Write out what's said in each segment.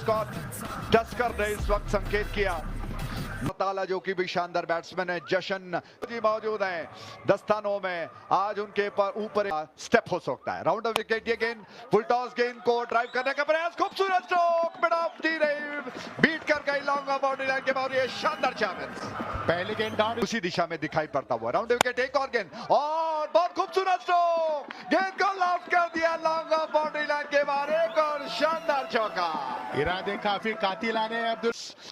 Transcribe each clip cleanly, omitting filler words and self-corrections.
Mascot tusker ने इस वक्त संकेत किया। ताला जो कि भी शानदार बैट्समैन है, जशन जी मौजूद हैं दस्तानों में, आज उनके ऊपर स्टेप हो सकता है। राउंड ऑफ विकेट, ये गेंद फुल टॉस, गेंद को ड्राइव करने का प्रयास, खूबसूरत stroke, mid off the beat कर गई लॉन्ग ऑफ बाउंड्री लाइन के बाहर। ये शानदार चैलेंज, पहली गेंद डाउन उसी दिशा में दिखाई पड़ता हुआ। राउंड विकेट, एक और गेंद और बहुत खूबसूरत स्ट्रोक, गेंद को लॉफ्ट कर दिया लॉन्ग ऑफ बाउंड्री लाइन के बाहर। एक और शानदार चौका, इरादे काफी कातिलाने हैं अब्दुल,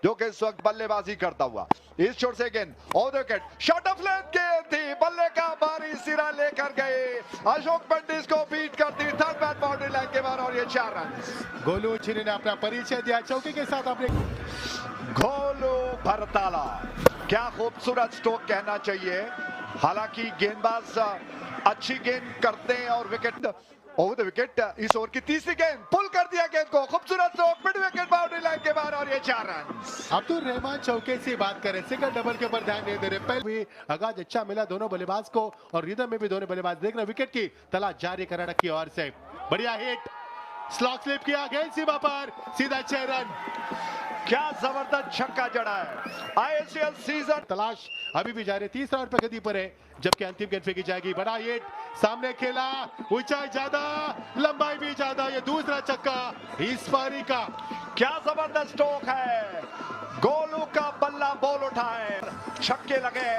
जो कि इस वक्त बल्लेबाजी करता हुआ इस छोर से गेंद of wicket, shot of length गेंद थी, बल्ले का भारी सिरा लेकर गए, अशोक पंडित को बीट करती थर्ड बैट बाउंड्री लाइन के बाहर और ये 4 रन। गोलू चिनी ने अपना परिचय दिया चौके के साथ अपने गोलू भरताला, क्या खूबसूरत स्ट्रोक कहना चाहिए। हालांकि गेंदबाज अच्छी गेंद करते हैं और विकेट ओवर द विकेट, इस ओवर की तीसरी गेंद पुल कर दिया गेंद को, खूबसूरत stroke, mid wicket boundary line के बाहर और ये 4 रन। अब्दुल रहमान चौके से बात करें, सिंगल डबल के ऊपर ध्यान नहीं दे रहे, पहले भी आगाज अच्छा मिला दोनों बल्लेबाज को और रिदम में भी दोनों बल्लेबाज देख रहे। विकेट की तलाश जारी कर्नाटक की ओर से, बढ़िया हिट, स्लॉग स्लिप किया, गेंद सीमा पर, सीधा 6 रन। क्या जबरदस्त छक्का जड़ा है। आईएसएल सीजन तलाश अभी भी जारी, तीसरा और प्रगति पर है, जबकि अंतिम गेंद फेंकी जाएगी। बड़ा हिट, सामने खेला, ऊंचाई ज्यादा, लंबाई भी ज्यादा, ये दूसरा छक्का इस पारी का। क्या जबरदस्त स्ट्रोक है, गोलू का बल्ला बोल उठाए, छक्के लगे,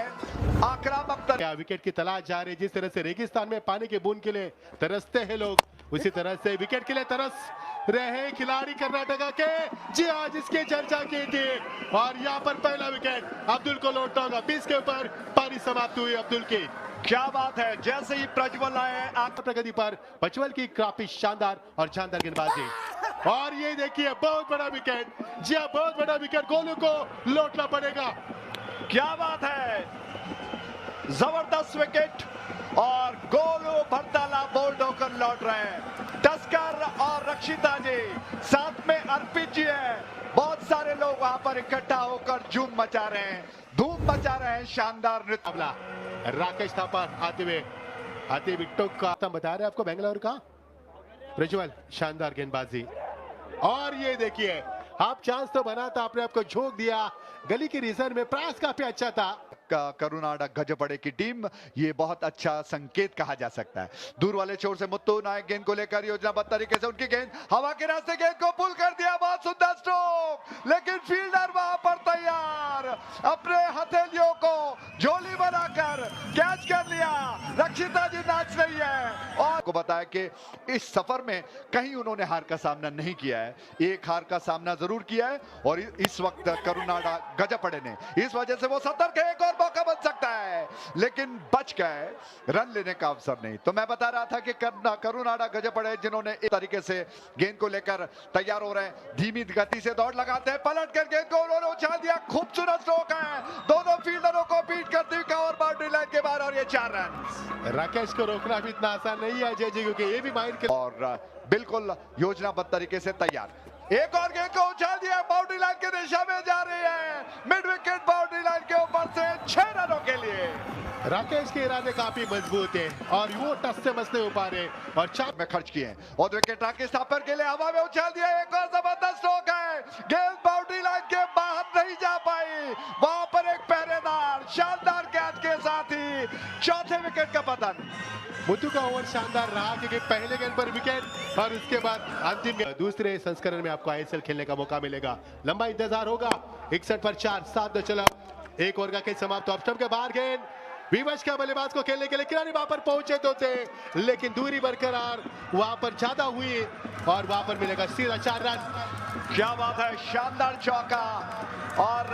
आक्रामक क्या विकेट की तलाश जारी, जिस तरह से रेगिस्तान में पानी की बूंद के लिए तरसते हैं लोग, उसी तरह से विकेट के लिए तरस रहे खिलाड़ी कर्नाटका के। जी हाँ, जिसकी चर्चा की थी, और यहाँ पर पहला विकेट अब्दुल को लौटता होगा। 20 के ऊपर पारी समाप्त हुई अब्दुल की। क्या बात है, जैसे ही प्रज्वल आए प्रगति पर प्रज्वल की काफी शानदार और शानदार गेंदबाजी, और ये देखिए बहुत बड़ा विकेट, जी हाँ बहुत बड़ा विकेट, गोलू को लौटना पड़ेगा। क्या बात है, जबरदस्त विकेट और गोलू भरताला बोल्ड होकर लौट रहे हैं। टस्कर और रक्षिता जी, साथ में अर्पित जी है, बहुत सारे लोग वहां पर इकट्ठा होकर धूम मचा रहे हैं, धूम मचा रहे हैं। शानदार नृत्य, राकेश थापर आते विकेटों का बता रहे आपको बेंगलोर का प्रज्वल, शानदार गेंदबाजी, और ये देखिए आप चांस तो बना था, आपने आपको झोंक दिया, गली की रिजर्व में प्रयास काफी अच्छा था। करुनाडा गजपड़े की टीम, ये बहुत अच्छा संकेत कहा जा सकता है। दूर वाले छोर से मुत्तू नायक गेंद को लेकर योजनाबद्ध तरीके से उनकी गेंद हवा के रास्ते, गेंद को पुल कर दिया, बहुत सुंदर स्ट्रोक, लेकिन फील्डर वहां पर तैयार, अपने हथेलियों को झोली बनाकर कैच कर लिया। रक्षिता जी नाच रही है और को बताया कि इस सफर में कहीं उन्होंने हार का सामना नहीं किया है, एक हार का सामना जरूर किया है और इस वक्त करुनाडा गजपड़े ने, इस वजह से वो सतर्क है, एक और मौका बन सकता है, लेकिन बच गए, रन लेने का अवसर नहीं। तो मैं बता रहा था कि करुनाडा गजपड़े जिन्होंने इस तरीके से गेंद को लेकर तैयार हो रहे हैं, धीमी गति से दौड़ लगाते हैं, पलट कर गेंद को उन्होंने उछाल दिया, खूबसूरत स्ट्रोक है, दोनों फील्डरों को बीट करती हुई कवर बाउंड्री लाइन के बाहर और ये 4 रन। राकेश को रोकना भी इतना आसान नहीं है अजय जी, क्योंकि ये भी माइंड के और बिल्कुल योजनाबद्ध तरीके से तैयार, एक और गेंद को उछाल दिया, बाउंड्री लाइन की दिशा में जा रही है, मिड विकेट बाउंड्री लाइन के ऊपर से 6 रनों के लिए। राकेश के इरादे काफी मजबूत है और वो टस से मस नहीं हो पा रहे और 4 में खर्च किए हैं और विकेट राकेश थापर के लिए हवा में उछाल दिया, एक और जबरदस्त स्ट्रोक है, गेंद बाउंड्री लाइन के बाहर नहीं जा पाई, वहां पर एक पहरेदार शानदार कैच के साथ ही चौथे विकेट का पतन। मुत्तू का ओवर शानदार रहा, क्योंकि पहले गेंद पर विकेट और उसके बाद अंतिम दूसरे संस्करण में आपको आईएसएल खेलने का मौका मिलेगा। लंबा इंतजार होगा, 61 पर 4, 7 चला, एक ओवर का खेल समाप्त। ऑफ स्टंप के बाहर गेंद, विवश का बल्लेबाज को खेलने के लिए किनारे वहां पर पहुंचे तो थे, लेकिन दूरी बरकरार वहां पर ज्यादा हुई और वहां पर मिलेगा सीधा 4 रन। क्या बात है, शानदार चौका और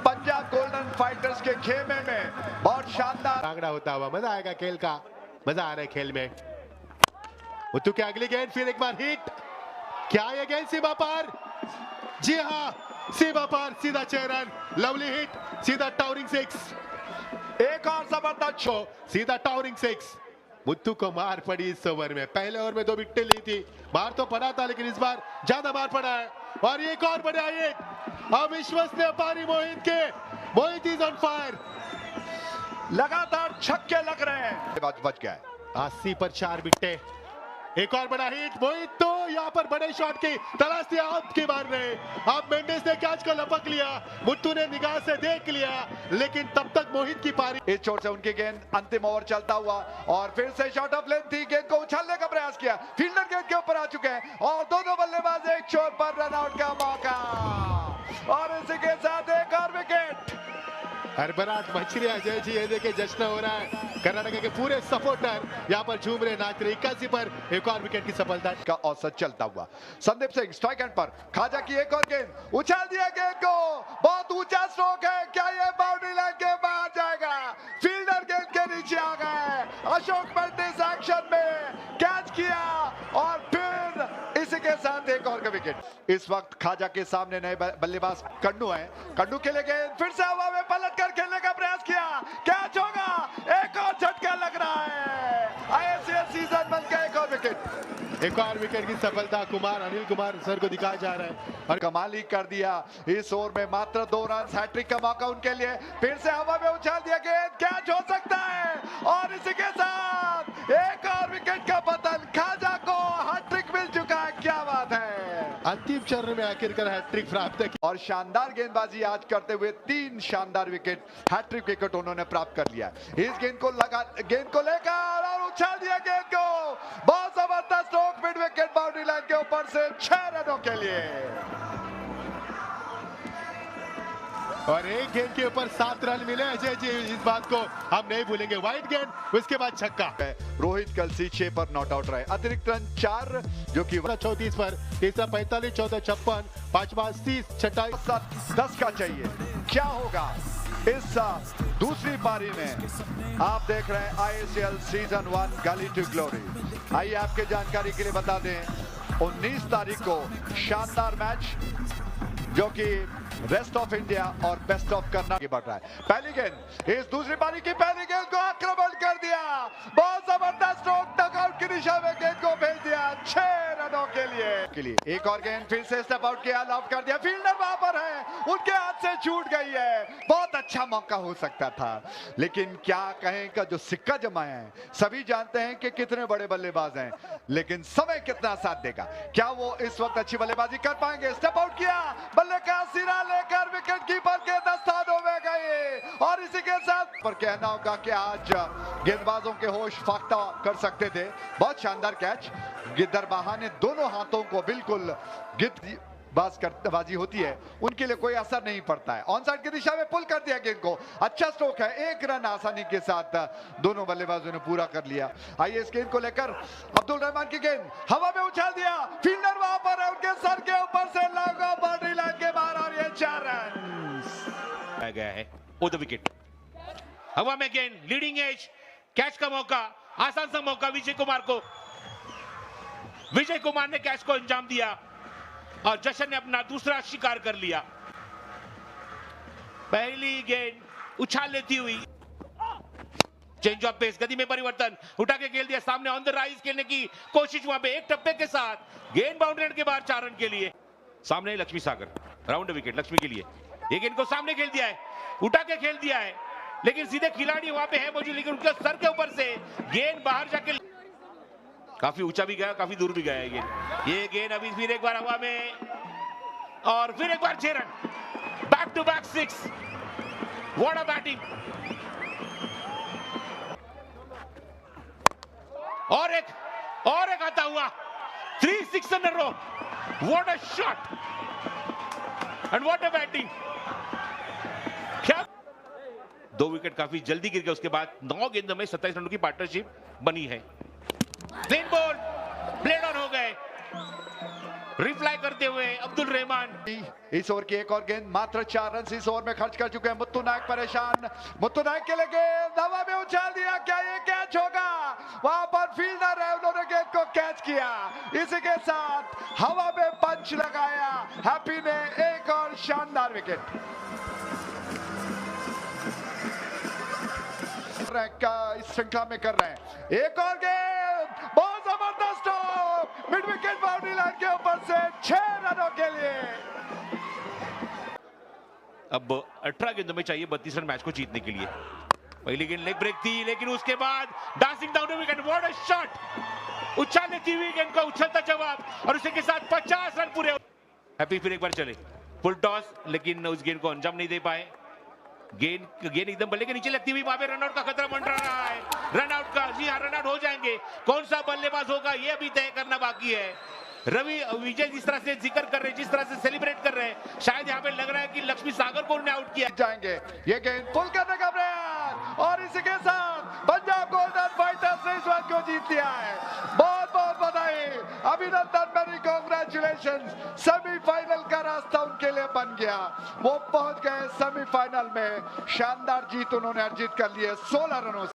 पंजाब गोल्डन फाइटर्स के खेमे में बहुत शानदार आंकड़ा होता हुआ, मजा आएगा खेल का, मजा आ रहा है खेल में। मुत्तू की अगली गेंद, फिर एक बार हिट, क्या ये गेंद सीमा पर, जी हाँ सीमा पर, सीधा 6 रन, लवली हिट, सीधा टावरिंग 6, एक और जबरदस्त शो, सीधा टावरिंग 6। मुत्तू को मार पड़ी इस ओवर में, पहले ओवर में 2 विकेट ली थी, मार तो पड़ा था लेकिन इस बार ज्यादा मार पड़ा है, और एक और बढ़िया हिट, अविश्वसनीय पारी मोहित के, मोहित इज ऑन फायर, लगातार छक्के लग रहे हैं, बच गया है। 80 पर 4 विकेट, एक और बड़ा हिट, मोहित तो यहाँ पर बड़े शॉट की तलाश थी आपकी मार रहे। अब मेंडिस ने कैच को लपक लिया, मुत्तू ने निगाह से देख लिया, लेकिन तब तक मोहित की पारी। इस चोट से उनकी गेंद अंतिम ओवर चलता हुआ और फिर से शॉट ऑफ लेंथ थी, गेंद को उछालने का प्रयास किया, फील्डर गेंद के ऊपर आ चुके हैं और दोनों बल्लेबाज एक छोर पर रन आउट का मौका और इसी के साथ एक और विकेट। हरभराट मछली अजय जी, ये देखिए जश्न हो रहा है। कर्नाटक के पूरे सपोर्टर यहाँ पर झूम रहे, नाच रहे। 81 पर एक और विकेट की सफलता का औसत चलता हुआ संदीप सिंह स्ट्राइक एंड पर, खाजा की एक और गेंद, उछाल दिया गेंद को, बहुत ऊंचा स्ट्रोक है, क्या ये बाउंड्री लाइन के बाहर जाएगा? फील्डर गेंद के नीचे आ गए, अशोक मेंडिस एक्शन में कैच किया और फिर इसी के साथ एक और का विकेट। इस वक्त खाजा के सामने नए बल्लेबाज कंडू हैं, कंडू के लिए गेंद फिर से हवा में पलट कर खेलने का प्रयास किया, कैच होगा, एक और झटका लग रहा है, आईएसएल सीजन बन गया, एक और विकेट। एक और विकेट की सफलता कुमार, अनिल कुमार सर को दिखाया जा रहा है और कमाल ही कर दिया इस ओवर में, मात्र 2 रन, हैट्रिक का मौका उनके लिए, फिर से हवा में उछाल दिया, गेंद कैच हो सकता है और इसी के साथ एक और विकेट का पतन, खाजा को हैट्रिक मिल चुका है, क्या बात है। अंतिम चरण में आखिरकार हैट्रिक प्राप्त की और शानदार गेंदबाजी आज करते हुए 3 शानदार विकेट, हैट्रिक विकेट उन्होंने प्राप्त कर लिया। इस गेंद को लेकर और उछाल दिया गेंद को, बहुत जबरदस्त stroke, mid wicket boundary line के ऊपर से 6 रनों के लिए और एक गेंद के ऊपर 7 रन मिले। अजय जी इस बात को हम नहीं भूलेंगे, वाइड गेंद, उसके बाद छक्का। रोहित कलसी 6 पर नॉट आउट रहे, अतिरिक्त रन 4 जो कि 34 पर, तीसरा 45, चौथा 56, पांचवा 30, छठा 10 का चाहिए। क्या होगा इस दूसरी पारी में? आप देख रहे हैं आईएसएल सीजन 1 गली टू ग्लोरी। आइए आपके जानकारी के लिए बता दें, 19 तारीख को शानदार मैच जो कि रेस्ट ऑफ इंडिया और बेस्ट ऑफ कर्नाटक बढ़ रहा है। पहली गेंद, इस दूसरी पारी की पहली गेंद को आक्रमण कर दिया, बहुत जबरदस्त स्ट्रोक, डगआउट की दिशा में गेंद को भेज दिया 6 रनों के लिए। एक और गेंद फिर से स्टेप आउट किया, लॉफ कर दिया, फील्डर वहां पर है, उनके हाथ से छूट गई है, बहुत अच्छा मौका हो सकता था, लेकिन क्या कहें का जो सिक्का जमा है, सभी जानते हैं कि कितने बड़े बल्लेबाज हैं, लेकिन समय कितना साथ देगा, क्या वो इस वक्त अच्छी बल्लेबाजी कर पाएंगे? स्टेप आउट किया, बल्ले का सिरा लेकर विकेट कीपर के दस्तानों में गए और इसी के साथ पर कहना होगा कि आज गेंदबाजों के होश फाख्ता कर सकते थे। बहुत शानदार कैच, गिद्दरबाहा ने दोनों हाथों को बिल्कुल बाजी होती है उनके लिए कोई असर नहीं पड़ता है, ऑन साइड की दिशा में पुल कर दिया गेंद को, अच्छा स्ट्रोक है, 1 रन आसानी के साथ दोनों बल्लेबाजों ने पूरा कर लिया। आइए इस गेंद को लेकर अब्दुल रहमान की गेंद हवा में उछाल दिया, फील्डर वहां पर है, उनके सर के ऊपर से लगा बाउंड्री लाइन के बाहर और ये 4 रन गया है। ओवर द विकेट, हवा में गेंद, लीडिंग एज, कैच का मौका, आसान सा मौका विजय कुमार को, विजय कुमार ने कैच को अंजाम दिया और जशन ने अपना दूसरा शिकार कर लिया। पहली गेंद उछाल लेती हुई, चेंज ऑफ पेस, गति में परिवर्तन, उठा के खेल दिया, सामने ऑन द राइज खेलने की कोशिश, वहां पे एक टप्पे के साथ गेंद बाउंड्री के बाहर 4 रन के लिए। सामने लक्ष्मी सागर, राउंड विकेट लक्ष्मी के लिए, ये गेंद को सामने खेल दिया है, उठा के खेल दिया है, लेकिन सीधे खिलाड़ी वहां पे है मौजूद, लेकिन उनके सर के ऊपर से गेंद बाहर जाके काफी ऊंचा भी गया, काफी दूर भी गया ये गेंद अभी फिर एक बार हवा में और फिर एक बार 6 run, back to back 6, what a batting, और एक आता हुआ 3 6 in a row, what a shot and what a batting. क्या 2 विकेट काफी जल्दी गिर गए, उसके बाद 9 गेंदों में 27 रनों की पार्टनरशिप बनी है। क्लीन बॉल, प्लेड ऑन हो गए, रिप्लाई करते हुए अब्दुल रहमान। इस ओवर की एक और गेंद, मात्र 4 रन इस ओवर में खर्च कर चुके हैं मुत्तू नायक, परेशान, मुत्तू नायक के लिए गेंद हवा में उछाल दिया, क्या ये कैच होगा? वहां पर फील्डर है, उन्होंने गेंद को कैच किया, इसी के साथ हवा में पंच लगाया, हैप्पी ने एक और शानदार विकेट इस श्रृंखला में कर रहे हैं। एक और गेंद, बहुत जबरदस्त मिड विकेट बाउंड्री लाइन के ऊपर से 6 रनों के लिए। अब 18 गेंदों में चाहिए 32 रन मैच को जीतने के लिए। पहली गेंद लेग ब्रेक थी, लेकिन उसके बाद dancing down wicket, what a shot, उछाल लेती हुई गेंद का उछलता जवाब और उसी के साथ 50 रन पूरे। हैप्पी फिर एक बार चले, फुल टॉस, लेकिन उस गेंद को अंजाम नहीं दे पाए। गेंद एकदम बल्ले के नीचे लगती हुई, वहां पे रनआउट का खतरा मंडरा रहा है। रनआउट का, जी हाँ, रनआउट हो जाएंगे। कौन सा बल्लेबाज होगा ये अभी तय करना बाकी है। रवि विजय जिस तरह से जिक्र कर रहे हैं, जिस तरह से सेलिब्रेट कर रहे हैं, शायद यहाँ पे लग रहा है कि लक्ष्मी सागर को उन्होंने आउट किया। जाएंगे, ये गेंद पुल करने का प्रयास और इसी के साथ पंजाब गोल्डन फाइटर्स ने इस बात को जीत लिया है। बहुत बहुत बधाई, अभिनंदन, मेरी कांग्रेचुलेशन। सेमीफाइनल का रास्ता उनके लिए बन गया, वो पहुंच गए सेमीफाइनल में। शानदार जीत उन्होंने अर्जित कर ली है 16 रनों से।